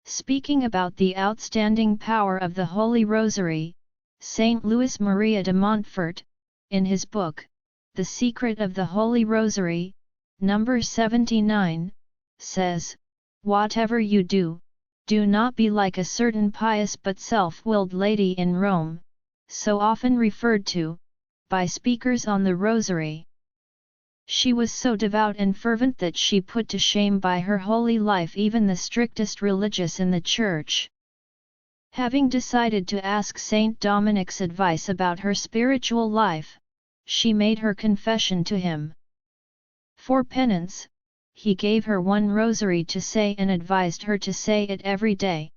Speaking about the outstanding power of the Holy Rosary, Saint Louis Maria de Montfort, in his book, The Secret of the Holy Rosary, number 79, says, "Whatever you do, do not be like a certain pious but self-willed lady in Rome, so often referred to, by speakers on the Rosary. She was so devout and fervent that she put to shame by her holy life even the strictest religious in the Church." Having decided to ask Saint Dominic's advice about her spiritual life, she made her confession to him. For penance, he gave her one rosary to say and advised her to say it every day.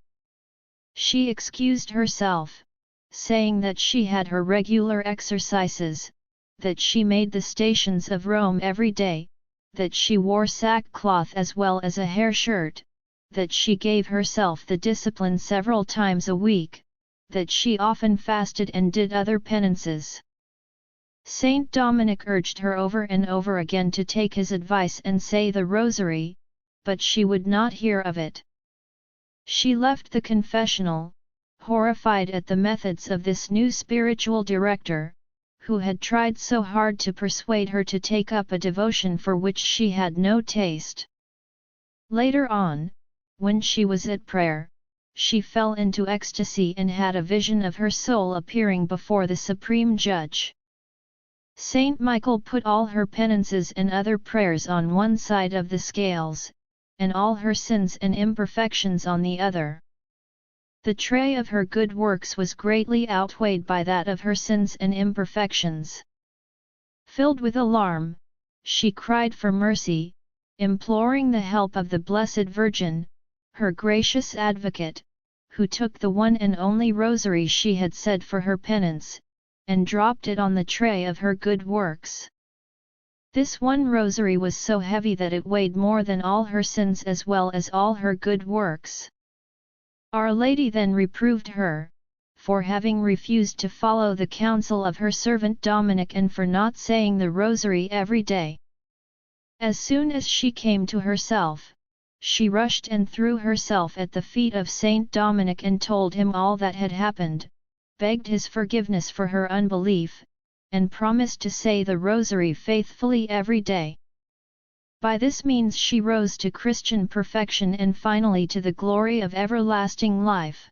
She excused herself, saying that she had her regular exercises, that she made the stations of Rome every day, that she wore sackcloth as well as a hair shirt, that she gave herself the discipline several times a week, that she often fasted and did other penances. Saint Dominic urged her over and over again to take his advice and say the Rosary, but she would not hear of it. She left the confessional, horrified at the methods of this new spiritual director, who had tried so hard to persuade her to take up a devotion for which she had no taste. Later on, when she was at prayer, she fell into ecstasy and had a vision of her soul appearing before the Supreme Judge. Saint Michael put all her penances and other prayers on one side of the scales, and all her sins and imperfections on the other. The tray of her good works was greatly outweighed by that of her sins and imperfections. Filled with alarm, she cried for mercy, imploring the help of the Blessed Virgin, her gracious advocate, who took the one and only rosary she had said for her penance, and dropped it on the tray of her good works. This one rosary was so heavy that it weighed more than all her sins as well as all her good works. Our Lady then reproved her, for having refused to follow the counsel of her servant Dominic and for not saying the rosary every day. As soon as she came to herself, she rushed and threw herself at the feet of Saint Dominic and told him all that had happened, begged his forgiveness for her unbelief, and promised to say the rosary faithfully every day. By this means she rose to Christian perfection and finally to the glory of everlasting life.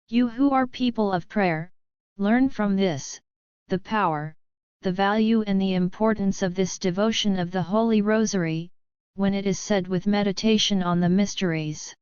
You who are people of prayer, learn from this, the power, the value and the importance of this devotion of the Holy Rosary, when it is said with meditation on the mysteries.